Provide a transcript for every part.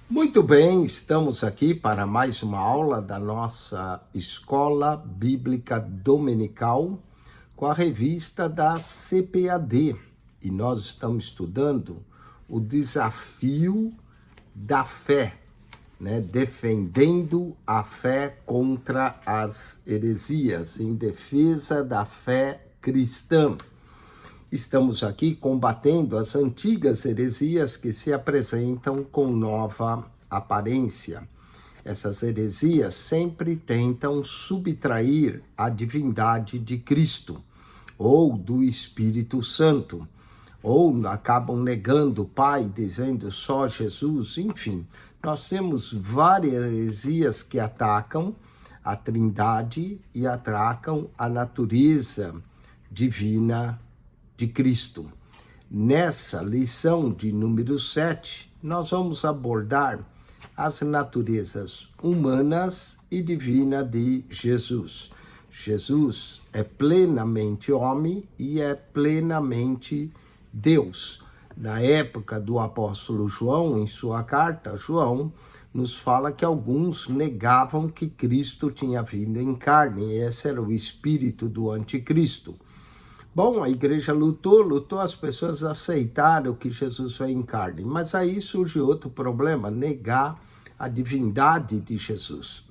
Muito bem, estamos aqui para mais uma aula da nossa Escola Bíblica Dominical com a revista da CPAD. E nós estamos estudando o desafio da fé, defendendo a fé contra as heresias, em defesa da fé cristã. Estamos aqui combatendo as antigas heresias que se apresentam com nova aparência. Essas heresias sempre tentam subtrair a divindade de Cristo ou do Espírito Santo, ou acabam negando o Pai, dizendo só Jesus, enfim. Nós temos várias heresias que atacam a Trindade e atacam a natureza divina de Cristo. Nessa lição de número 7, nós vamos abordar as naturezas humanas e divina de Jesus. Jesus é plenamente homem e é plenamente Deus. Na época do apóstolo João, em sua carta, João nos fala que alguns negavam que Cristo tinha vindo em carne. Esse era o espírito do anticristo. Bom, a igreja lutou, as pessoas aceitaram que Jesus veio em carne. Mas aí surge outro problema, negar a divindade de Jesus.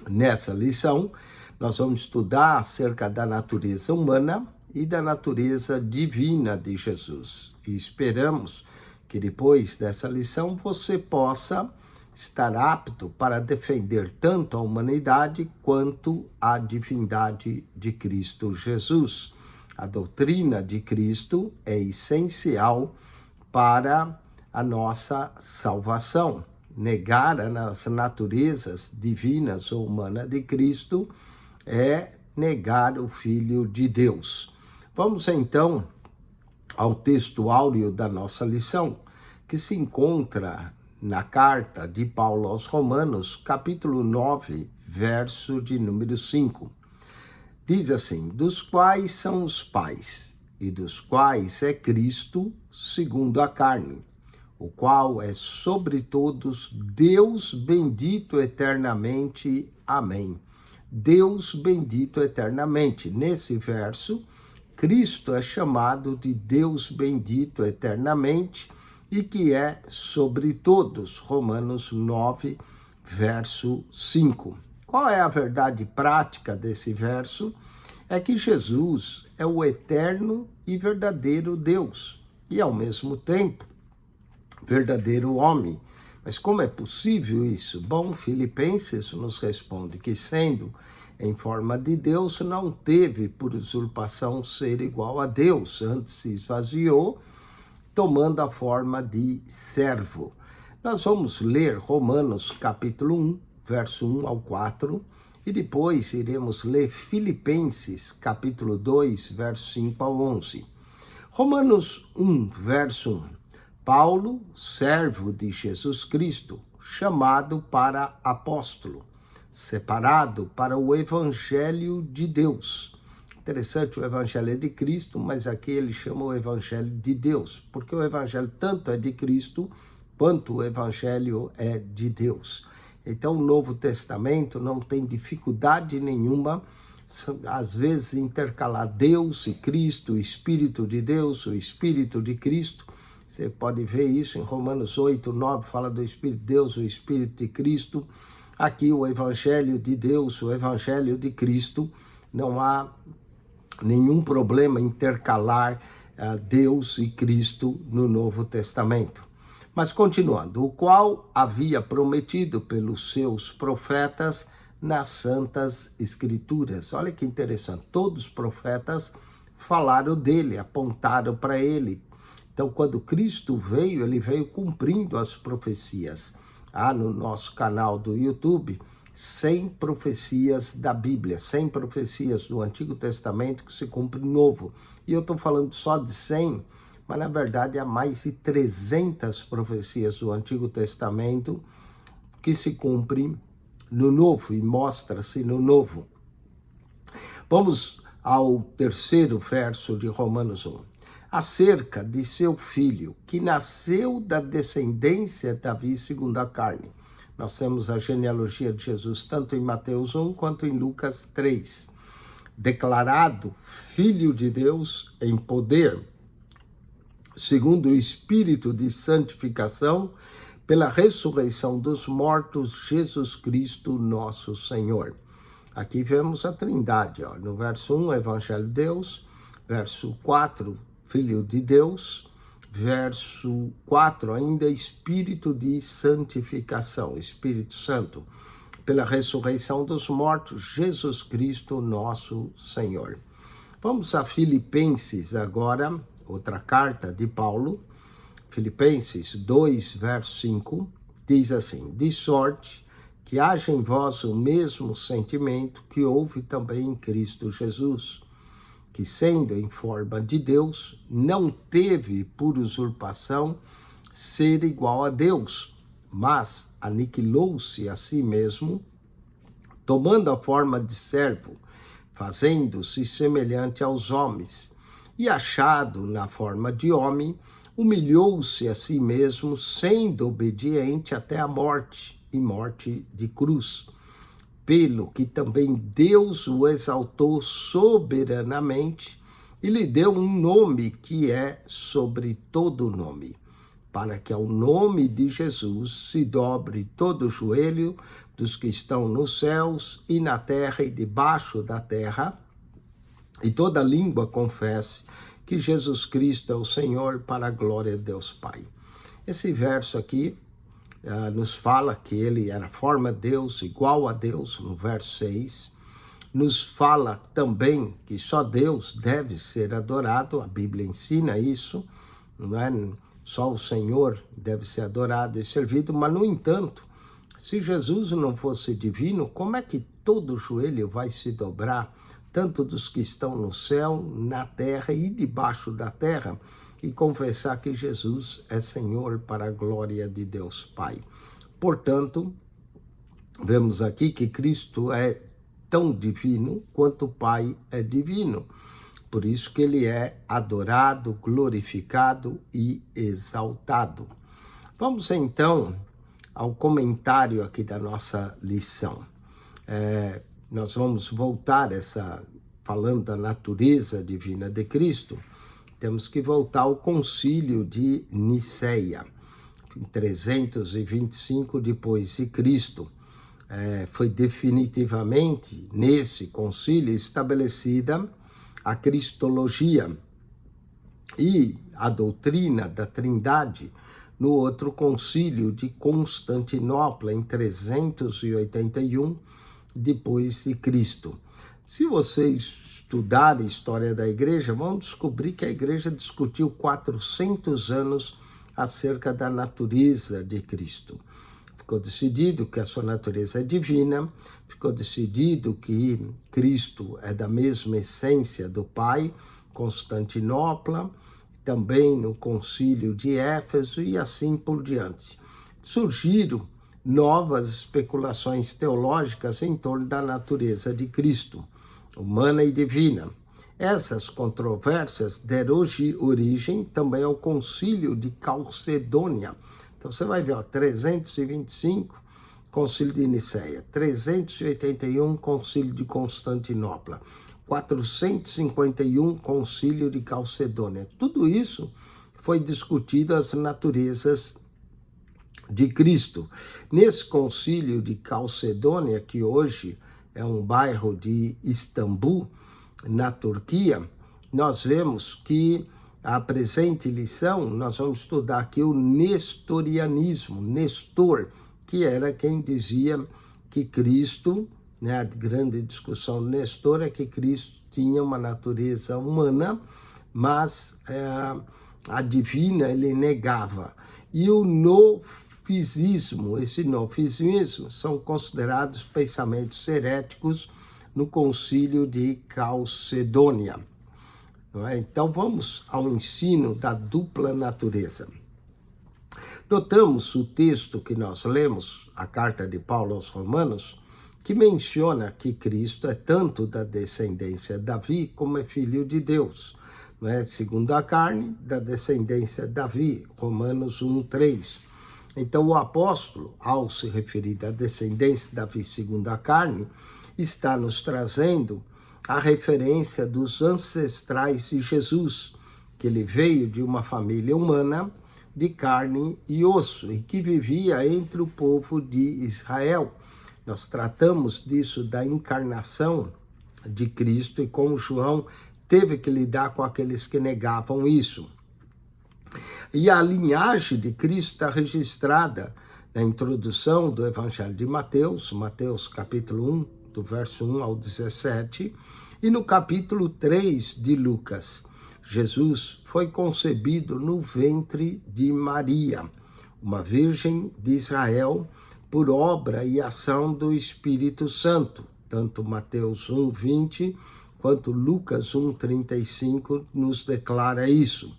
Nessa lição, nós vamos estudar acerca da natureza humana e da natureza divina de Jesus. E esperamos que depois dessa lição você possa estar apto para defender tanto a humanidade quanto a divindade de Cristo Jesus. A doutrina de Cristo é essencial para a nossa salvação. Negar as naturezas divinas ou humanas de Cristo é negar o Filho de Deus. Vamos então ao texto áureo da nossa lição, que se encontra na carta de Paulo aos Romanos, capítulo 9, verso de número 5. Diz assim: dos quais são os pais, e dos quais é Cristo, segundo a carne, o qual é sobre todos Deus bendito eternamente. Amém. Deus bendito eternamente. Nesse verso, Cristo é chamado de Deus bendito eternamente e que é sobre todos. Romanos 9, verso 5. Qual é a verdade prática desse verso? É que Jesus é o eterno e verdadeiro Deus e, ao mesmo tempo, verdadeiro homem. Mas como é possível isso? Bom, Filipenses nos responde que, sendo em forma de Deus, não teve por usurpação ser igual a Deus, antes se esvaziou, tomando a forma de servo. Nós vamos ler Romanos capítulo 1, verso 1 ao 4, e depois iremos ler Filipenses, capítulo 2, verso 5 ao 11. Romanos 1, verso 1. Paulo, servo de Jesus Cristo, chamado para apóstolo, separado para o evangelho de Deus. Interessante, o evangelho é de Cristo, mas aqui ele chama o evangelho de Deus, porque o evangelho tanto é de Cristo, quanto o evangelho é de Deus. Então, o Novo Testamento não tem dificuldade nenhuma, às vezes, intercalar Deus e Cristo, o Espírito de Deus, o Espírito de Cristo. Você pode ver isso em Romanos 8, 9, fala do Espírito de Deus, o Espírito de Cristo. Aqui, o Evangelho de Deus, o Evangelho de Cristo. Não há nenhum problema intercalar Deus e Cristo no Novo Testamento. Mas continuando, o qual havia prometido pelos seus profetas nas Santas Escrituras. Olha que interessante, todos os profetas falaram dele, apontaram para ele. Então, quando Cristo veio, ele veio cumprindo as profecias. Há no nosso canal do YouTube 100 profecias da Bíblia, 100 profecias do Antigo Testamento que se cumpre no Novo. E eu estou falando só de 100, mas na verdade há mais de 300 profecias do Antigo Testamento que se cumprem no Novo e mostra-se no Novo. Vamos ao terceiro verso de Romanos 1. acerca de seu filho, que nasceu da descendência de Davi segundo a carne. Nós temos a genealogia de Jesus tanto em Mateus 1 quanto em Lucas 3. Declarado Filho de Deus em poder, segundo o Espírito de santificação, pela ressurreição dos mortos, Jesus Cristo, nosso Senhor. Aqui vemos a Trindade, ó. No verso 1, Evangelho de Deus, verso 4, Filho de Deus, verso 4, ainda Espírito de santificação, Espírito Santo, pela ressurreição dos mortos, Jesus Cristo, nosso Senhor. Vamos a Filipenses agora, outra carta de Paulo, Filipenses 2, verso 5, diz assim: de sorte que haja em vós o mesmo sentimento que houve também em Cristo Jesus, que sendo em forma de Deus, não teve por usurpação ser igual a Deus, mas aniquilou-se a si mesmo, tomando a forma de servo, fazendo-se semelhante aos homens, e achado na forma de homem, humilhou-se a si mesmo, sendo obediente até a morte, e morte de cruz. Pelo que também Deus o exaltou soberanamente e lhe deu um nome que é sobre todo nome, para que ao nome de Jesus se dobre todo o joelho dos que estão nos céus e na terra e debaixo da terra, e toda língua confesse que Jesus Cristo é o Senhor, para a glória de Deus Pai. Esse verso aqui nos fala que ele era forma de Deus, igual a Deus, no verso 6. Nos fala também que só Deus deve ser adorado, a Bíblia ensina isso, não é? Só o Senhor deve ser adorado e servido, mas no entanto, se Jesus não fosse divino, como é que todo joelho vai se dobrar, tanto dos que estão no céu, na terra e debaixo da terra, e confessar que Jesus é Senhor, para a glória de Deus Pai. Portanto, vemos aqui que Cristo é tão divino quanto o Pai é divino. Por isso que ele é adorado, glorificado e exaltado. Vamos então ao comentário aqui da nossa lição. Nós vamos voltar falando da natureza divina de Cristo. Temos que voltar ao concílio de Niceia, em 325 depois de Cristo. Foi definitivamente nesse concílio estabelecida a cristologia e a doutrina da Trindade no outro concílio de Constantinopla, em 381 depois de Cristo. Se vocês estudarem a história da igreja, vão descobrir que a igreja discutiu 400 anos acerca da natureza de Cristo. Ficou decidido que a sua natureza é divina, ficou decidido que Cristo é da mesma essência do Pai, Constantinopla, também no concílio de Éfeso e assim por diante. Surgiram novas especulações teológicas em torno da natureza de Cristo, humana e divina. Essas controvérsias deram origem também ao concílio de Calcedônia. Então você vai ver, 325, concílio de Niceia, 381, concílio de Constantinopla, 451, concílio de Calcedônia. Tudo isso foi discutido as naturezas de Cristo. Nesse concílio de Calcedônia, que hoje é um bairro de Istambul, na Turquia, nós vemos que a presente lição, nós vamos estudar aqui o nestorianismo, Nestor, que era quem dizia que Cristo, né, a grande discussão do Nestor é que Cristo tinha uma natureza humana, mas a divina ele negava. E o nofisismo, esse nofisismo, são considerados pensamentos heréticos no concílio de Calcedônia. Não é? Então vamos ao ensino da dupla natureza. Notamos o texto que nós lemos, a carta de Paulo aos Romanos, que menciona que Cristo é tanto da descendência de Davi como é filho de Deus. né, segundo a carne, da descendência de Davi, Romanos 1:3. Então o apóstolo, ao se referir à descendência de Davi segundo a carne, está nos trazendo a referência dos ancestrais de Jesus, que ele veio de uma família humana de carne e osso e que vivia entre o povo de Israel. Nós tratamos disso da encarnação de Cristo e como João teve que lidar com aqueles que negavam isso. E a linhagem de Cristo está registrada na introdução do Evangelho de Mateus, Mateus capítulo 1, do verso 1 ao 17, e no capítulo 3 de Lucas. Jesus foi concebido no ventre de Maria, uma virgem de Israel, por obra e ação do Espírito Santo. Tanto Mateus 1:20 quanto Lucas 1:35 nos declara isso.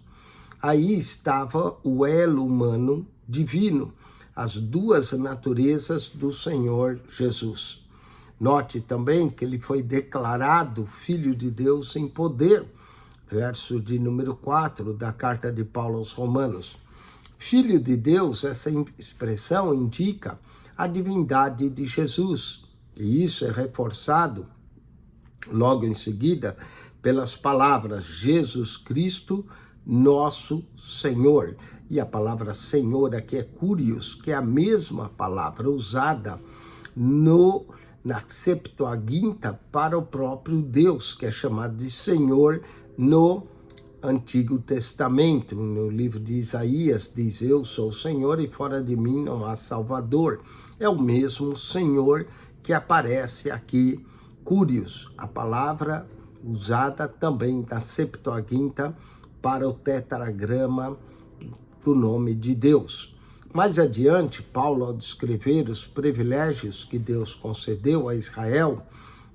Aí estava o elo humano divino, as duas naturezas do Senhor Jesus. Note também que ele foi declarado Filho de Deus em poder, verso de número 4 da carta de Paulo aos Romanos. Filho de Deus, essa expressão indica a divindade de Jesus, e isso é reforçado logo em seguida pelas palavras Jesus Cristo, nosso Senhor. E a palavra Senhor aqui é Kyrios, que é a mesma palavra usada na Septuaginta para o próprio Deus, que é chamado de Senhor no Antigo Testamento. No livro de Isaías diz: eu sou o Senhor e fora de mim não há Salvador. É o mesmo Senhor que aparece aqui, Kyrios, a palavra usada também na Septuaginta para o tetragrama do nome de Deus. Mais adiante, Paulo, ao descrever os privilégios que Deus concedeu a Israel,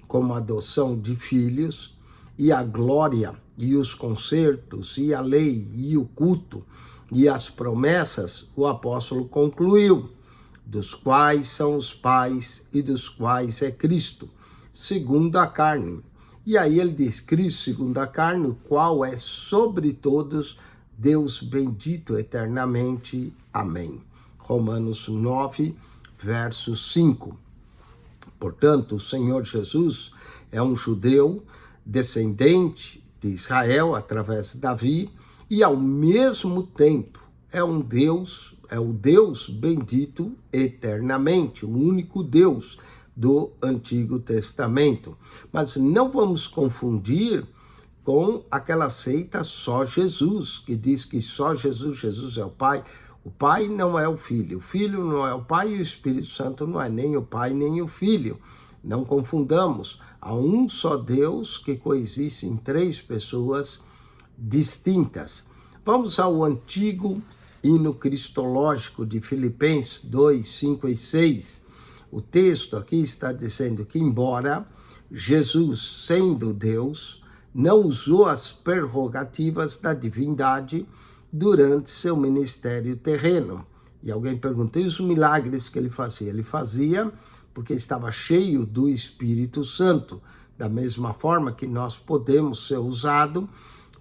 como a adoção de filhos, e a glória, e os concertos, e a lei, e o culto, e as promessas, o apóstolo concluiu: dos quais são os pais e dos quais é Cristo, segundo a carne. E aí ele diz: Cristo segundo a carne, o qual é sobre todos Deus bendito eternamente. Amém. Romanos 9, verso 5. Portanto, o Senhor Jesus é um judeu descendente de Israel através de Davi e ao mesmo tempo é o Deus bendito eternamente, o único Deus do Antigo Testamento. Mas não vamos confundir com aquela seita só Jesus, que diz que só Jesus é o Pai. O Pai não é o Filho não é o Pai e o Espírito Santo não é nem o Pai nem o Filho. Não confundamos, há um só Deus que coexiste em três pessoas distintas. Vamos ao antigo hino cristológico de Filipenses 2, 5 e 6. O texto aqui está dizendo que, embora Jesus, sendo Deus, não usou as prerrogativas da divindade durante seu ministério terreno. E alguém perguntou: e os milagres que ele fazia? Ele fazia porque estava cheio do Espírito Santo, da mesma forma que nós podemos ser usados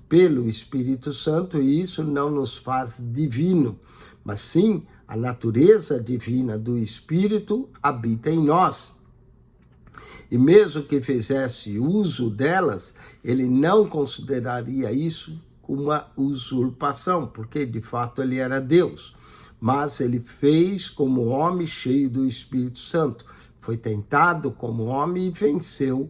pelo Espírito Santo, e isso não nos faz divino, mas sim a natureza divina do Espírito habita em nós. E mesmo que fizesse uso delas, ele não consideraria isso uma usurpação, porque de fato ele era Deus. Mas ele fez como homem cheio do Espírito Santo. Foi tentado como homem e venceu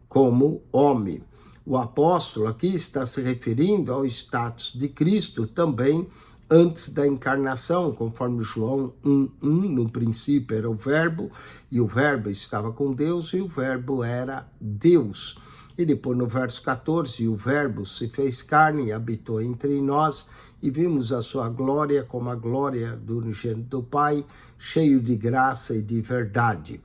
como homem. O apóstolo aqui está se referindo ao status de Cristo também antes da encarnação, conforme João 1:1, no princípio era o Verbo, e o Verbo estava com Deus, e o Verbo era Deus. E depois no verso 14, e o Verbo se fez carne e habitou entre nós, e vimos a sua glória como a glória do unigênito do Pai, cheio de graça e de verdade.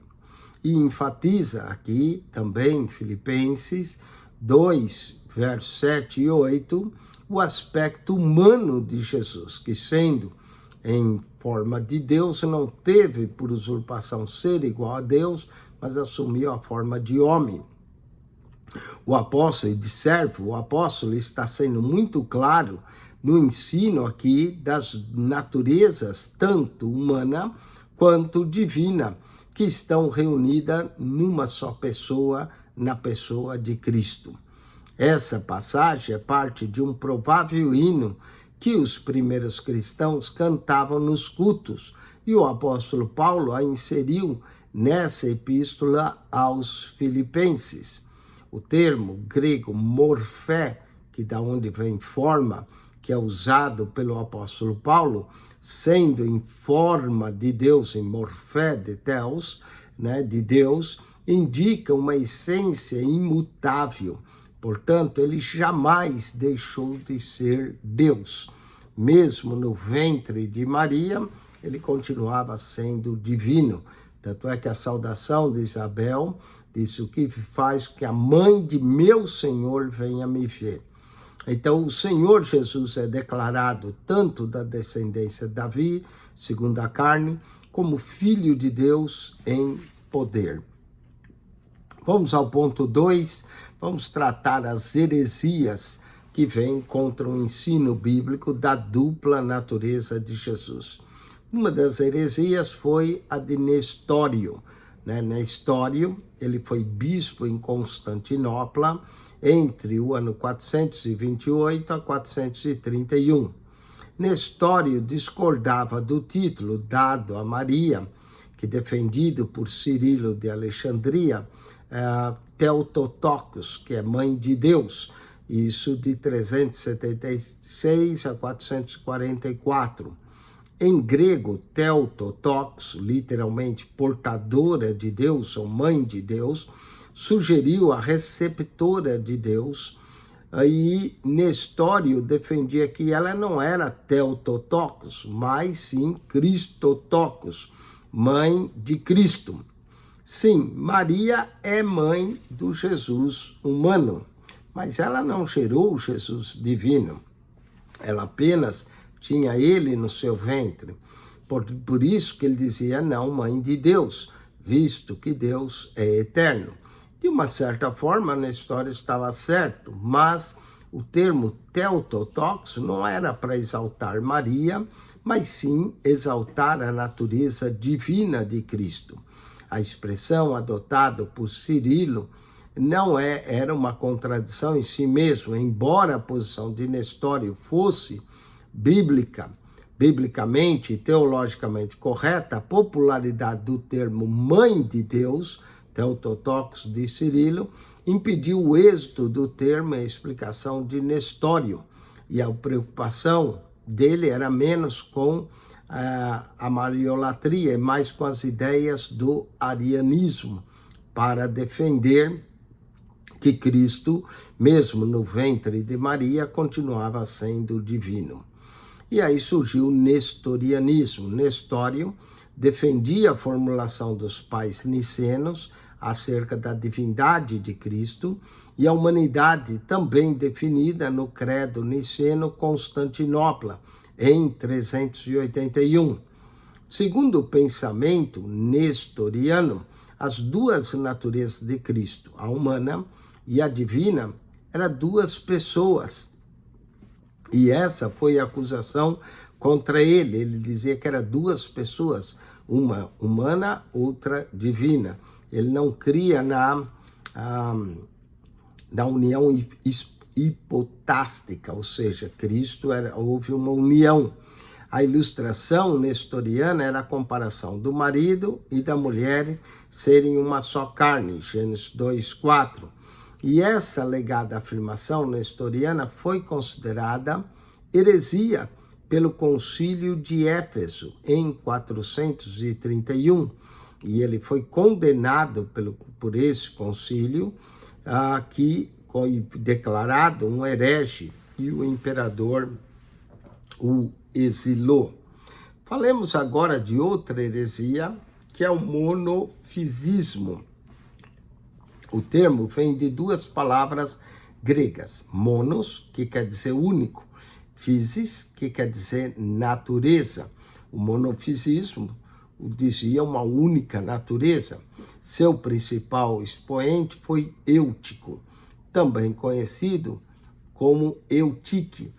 E enfatiza aqui também Filipenses 2, versos 7 e 8, o aspecto humano de Jesus, que sendo em forma de Deus, não teve por usurpação ser igual a Deus, mas assumiu a forma de homem. O apóstolo, e de servo, o apóstolo está sendo muito claro no ensino aqui das naturezas, tanto humana quanto divina, que estão reunidas numa só pessoa, na pessoa de Cristo. Essa passagem é parte de um provável hino que os primeiros cristãos cantavam nos cultos, e o apóstolo Paulo a inseriu nessa epístola aos Filipenses. O termo grego morfé, que da onde vem forma, que é usado pelo apóstolo Paulo, sendo em forma de Deus, em morfé de Deus, né, de Deus, indica uma essência imutável. Portanto, ele jamais deixou de ser Deus. Mesmo no ventre de Maria, ele continuava sendo divino. Tanto é que a saudação de Isabel disse: o que faz que a mãe de meu Senhor venha me ver. Então, o Senhor Jesus é declarado tanto da descendência de Davi, segundo a carne, como Filho de Deus em poder. Vamos ao ponto 2, vamos tratar as heresias que vêm contra o ensino bíblico da dupla natureza de Jesus. Uma das heresias foi a de Nestório. Nestório, ele foi bispo em Constantinopla entre o ano 428 a 431. Nestório discordava do título dado a Maria, que defendido por Cirilo de Alexandria, Theotokos, que é mãe de Deus, isso de 376 a 444. Em grego, Theotokos, literalmente portadora de Deus ou mãe de Deus, sugeriu a receptora de Deus, e Nestório defendia que ela não era Theotokos, mas sim Christotokos, mãe de Cristo. Sim, Maria é mãe do Jesus humano, mas ela não gerou o Jesus divino. Ela apenas tinha ele no seu ventre. Por isso que ele dizia não, mãe de Deus, visto que Deus é eterno. De uma certa forma, na história estava certo, mas o termo Theotokos não era para exaltar Maria, mas sim exaltar a natureza divina de Cristo. A expressão adotada por Cirilo não era uma contradição em si mesmo, embora a posição de Nestório fosse biblicamente e teologicamente correta, a popularidade do termo mãe de Deus, Theotokos de Cirilo, impediu o êxito do termo e a explicação de Nestório, e a preocupação dele era menos com a mariolatria e mais com as ideias do arianismo, para defender que Cristo, mesmo no ventre de Maria, continuava sendo divino. E aí surgiu o nestorianismo. Nestório defendia a formulação dos pais nicenos acerca da divindade de Cristo e a humanidade também definida no credo niceno Constantinopla, em 381. Segundo o pensamento nestoriano, as duas naturezas de Cristo, a humana e a divina, eram duas pessoas. E essa foi a acusação contra ele. Ele dizia que eram duas pessoas, uma humana, outra divina. Ele não cria na união hipotástica, ou seja, houve uma união. A ilustração nestoriana era a comparação do marido e da mulher serem uma só carne, Gênesis 2:4. E essa alegada afirmação nestoriana foi considerada heresia pelo Concílio de Éfeso em 431. E ele foi condenado por esse concílio, que foi declarado um herege, e o imperador o exilou. Falemos agora de outra heresia, que é o monofisismo. O termo vem de duas palavras gregas, monos, que quer dizer único, physis, que quer dizer natureza. O monofisismo dizia uma única natureza. Seu principal expoente foi Eutico. também conhecido como eutique.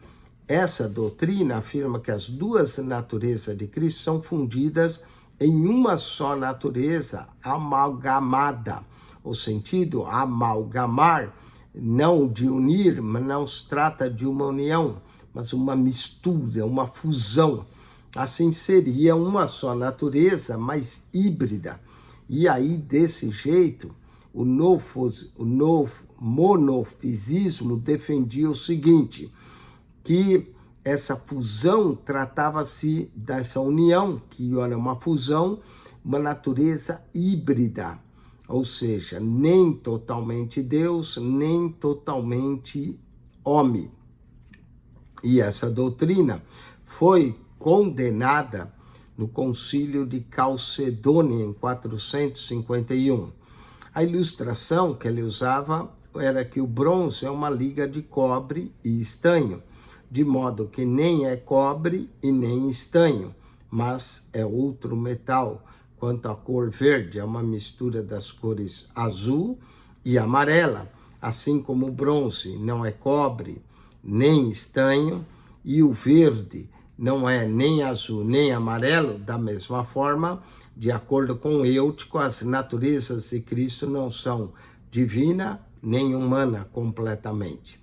Essa doutrina afirma que as duas naturezas de Cristo são fundidas em uma só natureza, amalgamada. O sentido amalgamar, não de unir, mas não se trata de uma união, mas uma mistura, uma fusão. Assim seria uma só natureza, mas híbrida. E aí, desse jeito, o novo monofisismo defendia o seguinte, que essa fusão tratava-se dessa união, que era uma fusão, uma natureza híbrida, ou seja, nem totalmente Deus, nem totalmente homem. E essa doutrina foi condenada no Concílio de Calcedônia, em 451. A ilustração que ele usava era que o bronze é uma liga de cobre e estanho, de modo que nem é cobre e nem estanho, mas é outro metal. Quanto à cor verde, é uma mistura das cores azul e amarela, assim como o bronze não é cobre nem estanho, e o verde não é nem azul nem amarelo. Da mesma forma, de acordo com Eutico, as naturezas de Cristo não são divina nem humana completamente.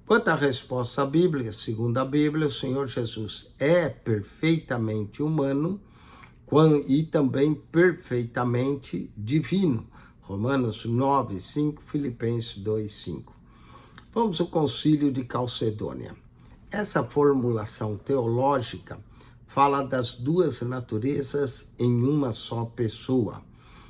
Quanto à resposta bíblica, segundo a Bíblia, o Senhor Jesus é perfeitamente humano e também perfeitamente divino. Romanos 9, 5, Filipenses 2, 5. Vamos ao Concílio de Calcedônia. Essa formulação teológica fala das duas naturezas em uma só pessoa.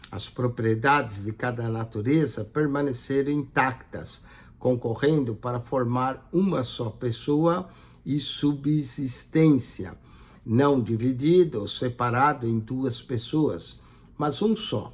As propriedades de cada natureza permaneceram intactas, concorrendo para formar uma só pessoa e subsistência, não dividido ou separado em duas pessoas, mas um só,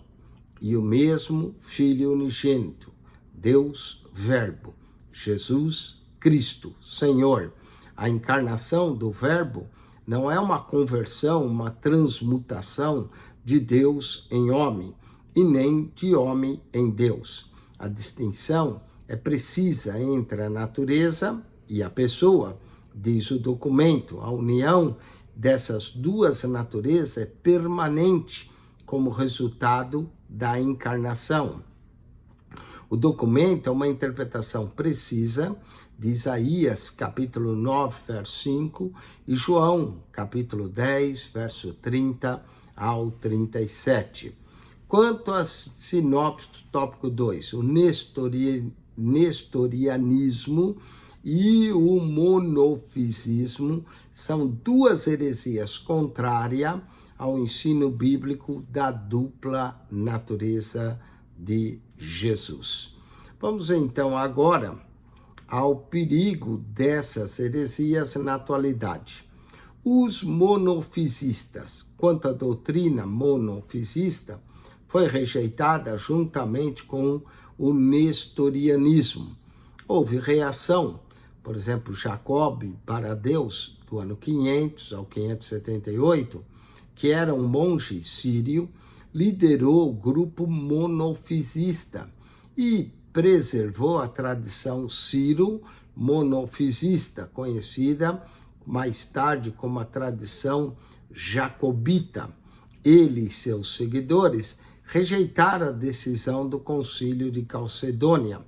e o mesmo Filho unigênito, Deus Verbo, Jesus Cristo, Senhor. A encarnação do Verbo não é uma conversão, uma transmutação de Deus em homem, e nem de homem em Deus. A distinção é precisa entre a natureza e a pessoa, diz o documento. A união dessas duas naturezas é permanente como resultado da encarnação. O documento é uma interpretação precisa de Isaías, capítulo 9, verso 5, e João, capítulo 10, verso 30 ao 37. Quanto a sinopse, tópico 2, o nestorianismo e o monofisismo são duas heresias contrárias ao ensino bíblico da dupla natureza de Jesus. Vamos então agora ao perigo dessas heresias na atualidade. Os monofisistas, quanto à doutrina monofisista, foi rejeitada juntamente com o nestorianismo. Houve reação, por exemplo, Jacob para Deus, do ano 500 ao 578, que era um monge sírio, liderou o grupo monofisista e preservou a tradição sírio-monofisista, conhecida mais tarde como a tradição jacobita. Ele e seus seguidores rejeitaram a decisão do Concílio de Calcedônia.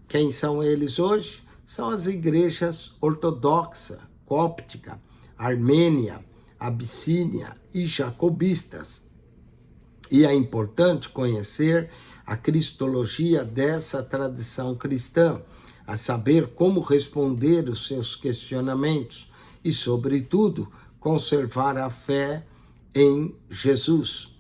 Quem são eles hoje? São as igrejas ortodoxa, cóptica, armênia, abissínia e jacobistas. E é importante conhecer a cristologia dessa tradição cristã, a saber como responder os seus questionamentos e, sobretudo, conservar a fé em Jesus.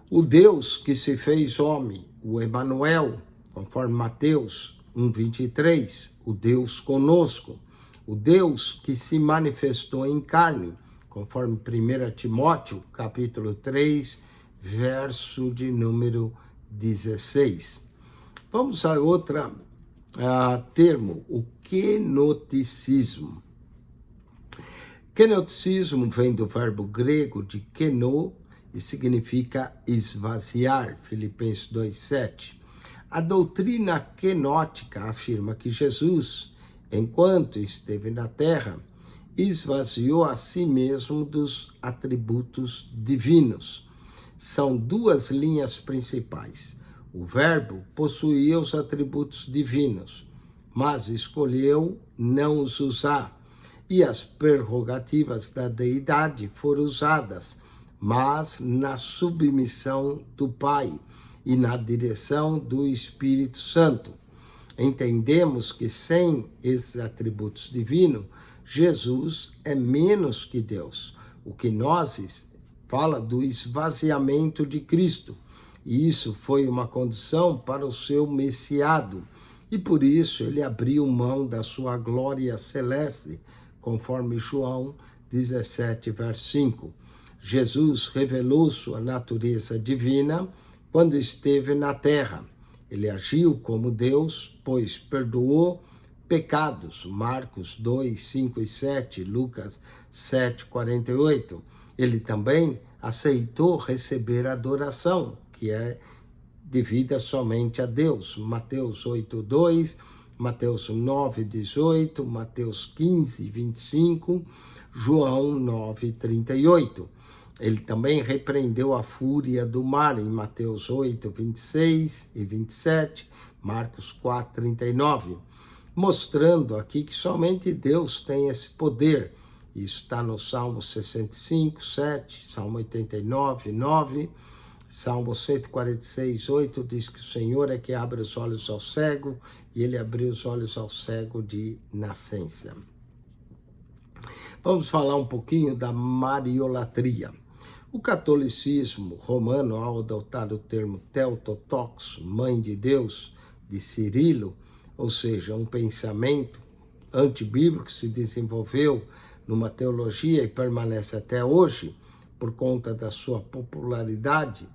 O Deus que se fez homem, o Emanuel, conforme Mateus 1:23, o Deus conosco, o Deus que se manifestou em carne, conforme 1 Timóteo, capítulo 3, verso de número 16. Vamos a outra termo, o kenoticismo. Kenoticismo vem do verbo grego de keno e significa esvaziar, Filipenses 2:7. A doutrina quenótica afirma que Jesus, enquanto esteve na terra, esvaziou a si mesmo dos atributos divinos. São duas linhas principais. O Verbo possuía os atributos divinos, mas escolheu não os usar. E as prerrogativas da deidade foram usadas, mas na submissão do Pai e na direção do Espírito Santo. Entendemos que sem esses atributos divinos, Jesus é menos que Deus. O que nós fala do esvaziamento de Cristo. E isso foi uma condição para o seu messiado. E por isso ele abriu mão da sua glória celeste, conforme João 17, verso 5. Jesus revelou sua natureza divina quando esteve na terra. Ele agiu como Deus, pois perdoou pecados. Marcos 2, 5 e 7, Lucas 7, 48. Ele também aceitou receber adoração, que é devida somente a Deus. Mateus 8, 2, Mateus 9, 18, Mateus 15, 25, João 9, 38. Ele também repreendeu a fúria do mar em Mateus 8, 26 e 27, Marcos 4, 39, mostrando aqui que somente Deus tem esse poder. Isso está no Salmo 65, 7, Salmo 89, 9, Salmo 146, 8, diz que o Senhor é que abre os olhos ao cego, e ele abriu os olhos ao cego de nascença. Vamos falar um pouquinho da mariolatria. O catolicismo romano, ao adotar o termo Theotokos, mãe de Deus, de Cirilo, ou seja, um pensamento antibíblico que se desenvolveu numa teologia e permanece até hoje, por conta da sua popularidade.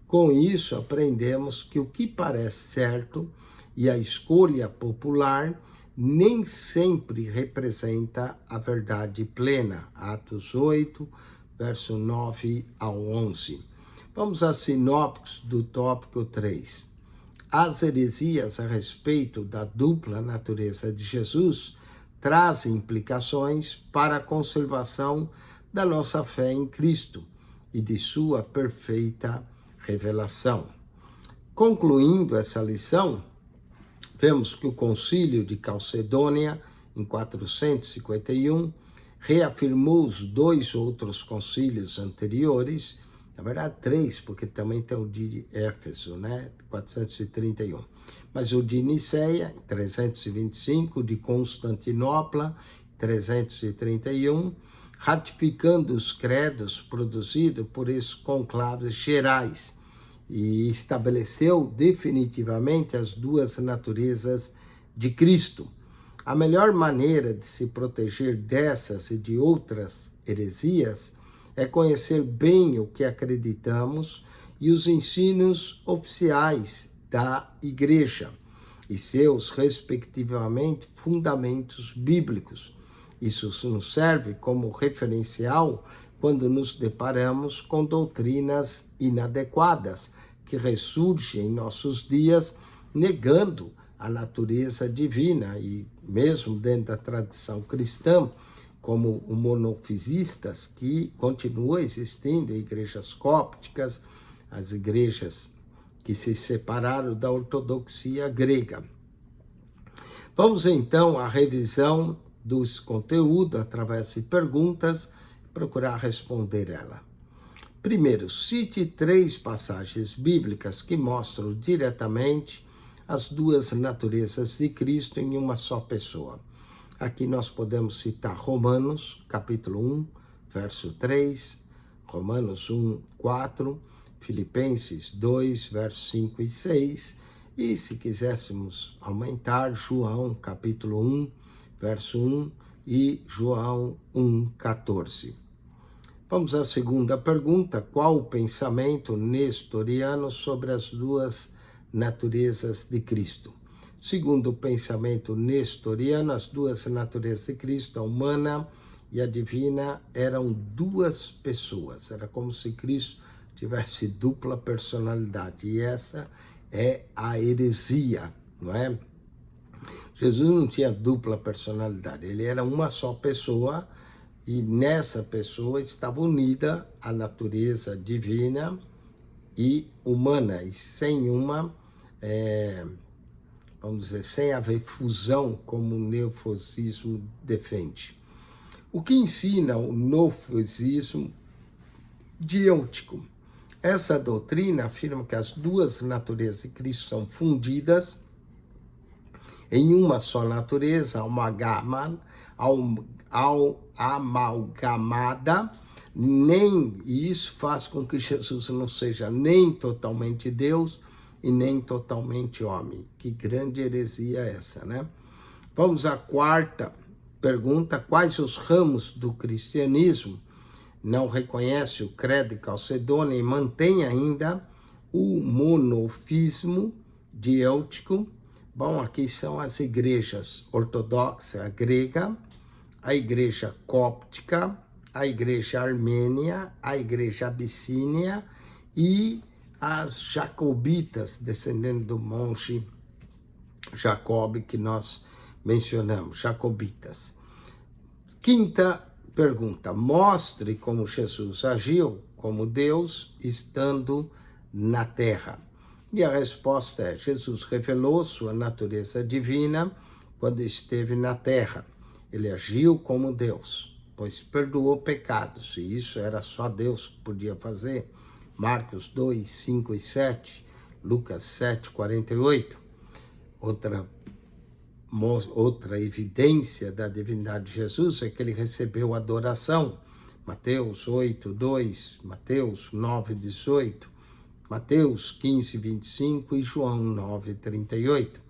Com isso, aprendemos que o que parece certo e a escolha popular nem sempre representa a verdade plena. Atos 8, verso 9 ao 11. Vamos às sinopses do tópico 3. As heresias a respeito da dupla natureza de Jesus trazem implicações para a conservação da nossa fé em Cristo e de sua perfeita revelação. Concluindo essa lição, vemos que o Concílio de Calcedônia, em 451, reafirmou os dois outros concílios anteriores, na verdade 3, porque também tem o de Éfeso, 431. Mas o de Niceia, 325, de Constantinopla, 331, ratificando os credos produzidos por esses conclaves gerais e estabeleceu definitivamente as duas naturezas de Cristo. A melhor maneira de se proteger dessas e de outras heresias é conhecer bem o que acreditamos e os ensinos oficiais da Igreja e seus, respectivamente, fundamentos bíblicos. Isso nos serve como referencial quando nos deparamos com doutrinas inadequadas que ressurgem em nossos dias, negando a natureza divina, e mesmo dentro da tradição cristã, como os monofisistas, que continua existindo, igrejas cópticas, as igrejas que se separaram da ortodoxia grega. Vamos então à revisão dos conteúdos através de perguntas, procurar responder ela. Primeiro, cite 3 passagens bíblicas que mostram diretamente as duas naturezas de Cristo em uma só pessoa. Aqui nós podemos citar Romanos, capítulo 1, verso 3, Romanos 1, 4, Filipenses 2, versos 5 e 6, e se quiséssemos aumentar, João, capítulo 1, verso 1, e João 1, 14. Vamos à segunda pergunta. Qual o pensamento nestoriano sobre as duas naturezas de Cristo? Segundo o pensamento nestoriano, as duas naturezas de Cristo, a humana e a divina, eram duas pessoas. Era como se Cristo tivesse dupla personalidade. E essa é a heresia, não é? Jesus não tinha dupla personalidade, ele era uma só pessoa, e nessa pessoa estava unida a natureza divina e humana, e sem uma, vamos dizer, sem haver fusão, como o neofascismo defende. O que ensina o neofascismo diêutico? Essa doutrina afirma que as duas naturezas de Cristo são fundidas em uma só natureza, amalgamada, e isso faz com que Jesus não seja nem totalmente Deus e nem totalmente homem. Que grande heresia é essa, né? Vamos à quarta pergunta: quais os ramos do cristianismo não reconhece o credo de Calcedônia e mantém ainda o monofismo diêutico? Bom, aqui são as igrejas ortodoxa grega, a igreja cóptica, a igreja armênia, a igreja abissínia e as jacobitas, descendendo do monge Jacob que nós mencionamos, jacobitas. Quinta pergunta: mostre como Jesus agiu como Deus estando na terra. E a resposta é: Jesus revelou sua natureza divina quando esteve na terra. Ele agiu como Deus, pois perdoou pecados, e isso era só Deus que podia fazer. Marcos 2, 5 e 7, Lucas 7, 48. Outra evidência da divindade de Jesus é que ele recebeu adoração. Mateus 8, 2, Mateus 9, 18, Mateus 15, 25 e João 9, 38.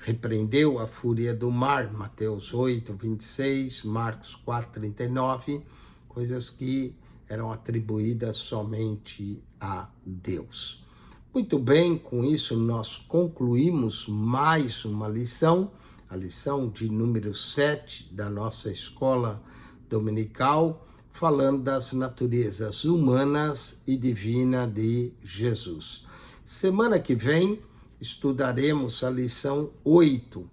Repreendeu a fúria do mar, Mateus 8, 26, Marcos 4, 39, coisas que eram atribuídas somente a Deus. Muito bem, com isso nós concluímos mais uma lição, a lição de número 7 da nossa escola dominical, falando das naturezas humanas e divina de Jesus. Semana que vem estudaremos a lição 8.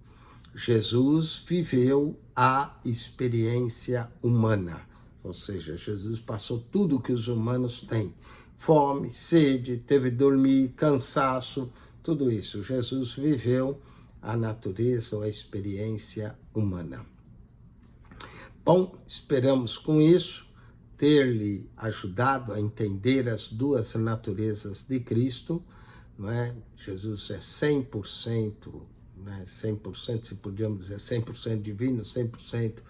Jesus viveu a experiência humana, ou seja, Jesus passou tudo o que os humanos têm. Fome, sede, teve que dormir, cansaço, tudo isso. Jesus viveu a natureza ou a experiência humana. Bom, esperamos com isso ter-lhe ajudado a entender as duas naturezas de Cristo, não é? Jesus é 100%, né? 100%, se podíamos dizer, 100% divino, 100%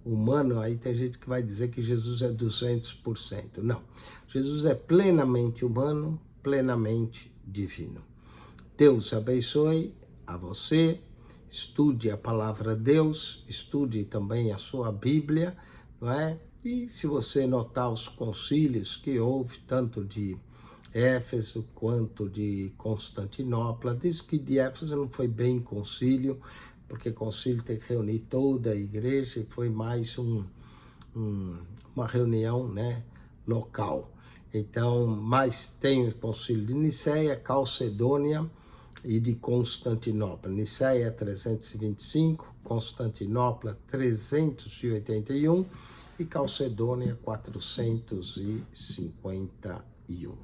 humano. Aí tem gente que vai dizer que Jesus é 200%. Não, Jesus é plenamente humano, plenamente divino. Deus abençoe a você, estude a palavra de Deus, estude também a sua Bíblia, não é? E se você notar os concílios que houve, tanto de Éfeso quanto de Constantinopla, diz que de Éfeso não foi bem concílio, porque concílio tem que reunir toda a igreja, e foi mais uma reunião, né, local. Então, mas tem o concílio de Nicéia, Calcedônia e de Constantinopla. Nicéia 325, Constantinopla 381 e Calcedônia 451.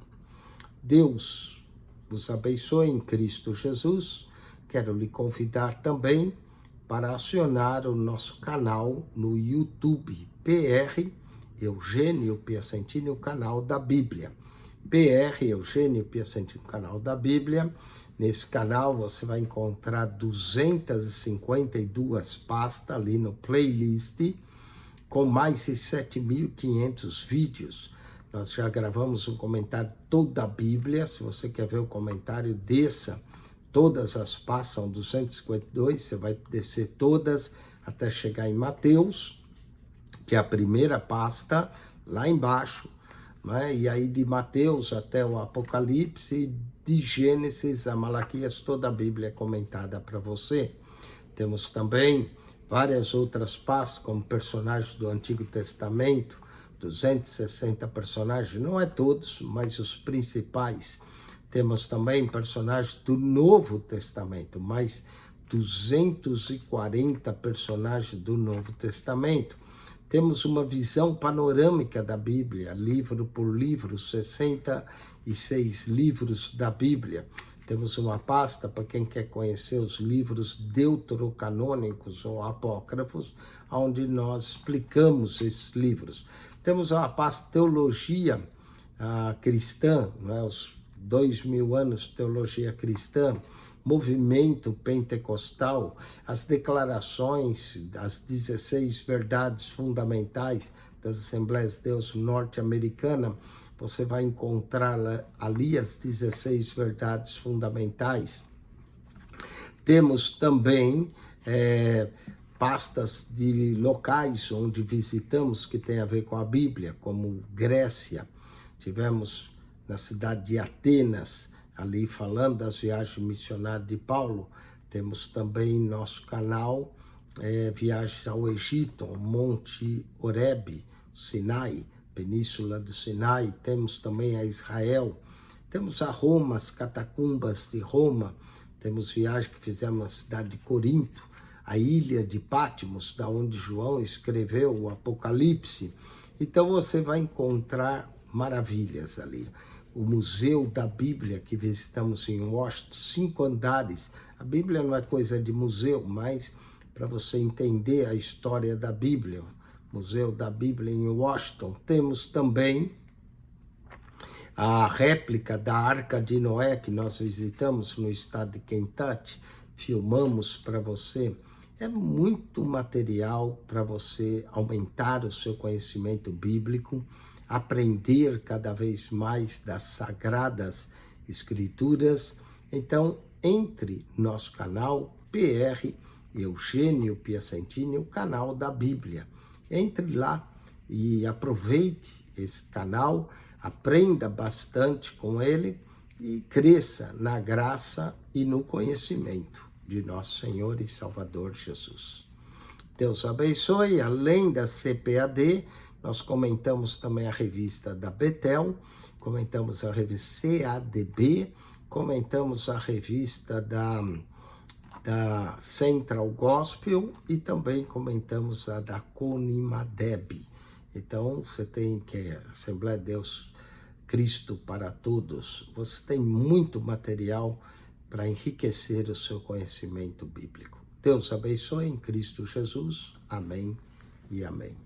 Deus vos abençoe em Cristo Jesus. Quero lhe convidar também para acionar o nosso canal no YouTube, PR Eugênio Piacentini, o canal da Bíblia. PR Eugênio Piacentini, o canal da Bíblia. Nesse canal você vai encontrar 252 pastas ali no playlist, com mais de 7.500 vídeos. Nós já gravamos um comentário toda a Bíblia. Se você quer ver o comentário, desça. Todas as pastas são 252, você vai descer todas até chegar em Mateus, que é a primeira pasta, lá embaixo, né? E aí de Mateus até o Apocalipse, de Gênesis a Malaquias, toda a Bíblia é comentada para você. Temos também várias outras pastas, como personagens do Antigo Testamento, 260 personagens, não é todos, mas os principais. Temos também personagens do Novo Testamento, mais 240 personagens do Novo Testamento. Temos uma visão panorâmica da Bíblia, livro por livro, 66 livros da Bíblia. Temos uma pasta para quem quer conhecer os livros deuterocanônicos ou apócrifos, onde nós explicamos esses livros. Temos uma pasta Teologia Cristã, né, os 2000 anos de teologia cristã, movimento pentecostal, as declarações das 16 verdades fundamentais das Assembleias de Deus norte-americana. Você vai encontrar ali as 16 verdades fundamentais. Temos também pastas de locais onde visitamos que tem a ver com a Bíblia, como Grécia. Tivemos na cidade de Atenas, ali falando das viagens missionárias de Paulo. Temos também nosso canal Viagens ao Egito, ao Monte Horebe, Sinai, Península do Sinai. Temos também a Israel. Temos a Roma, as catacumbas de Roma. Temos viagem que fizemos na cidade de Corinto, a ilha de Patmos, da onde João escreveu o Apocalipse. Então você vai encontrar maravilhas ali. O Museu da Bíblia que visitamos em Washington, 5 andares. A Bíblia não é coisa de museu, mas para você entender a história da Bíblia. Museu da Bíblia em Washington. Temos também a réplica da Arca de Noé, que nós visitamos no estado de Kentucky, filmamos para você. É muito material para você aumentar o seu conhecimento bíblico, aprender cada vez mais das Sagradas Escrituras. Então, entre nosso canal PR Eugênio Piacentini, o canal da Bíblia. Entre lá e aproveite esse canal, aprenda bastante com ele e cresça na graça e no conhecimento de nosso Senhor e Salvador Jesus. Deus abençoe. Além da CPAD, nós comentamos também a revista da Betel, comentamos a revista CADB, comentamos a revista da Central Gospel e também comentamos a da Conimadeb. Então, você tem que Assembleia de Deus Cristo para Todos. Você tem muito material para enriquecer o seu conhecimento bíblico. Deus abençoe em Cristo Jesus. Amém e amém.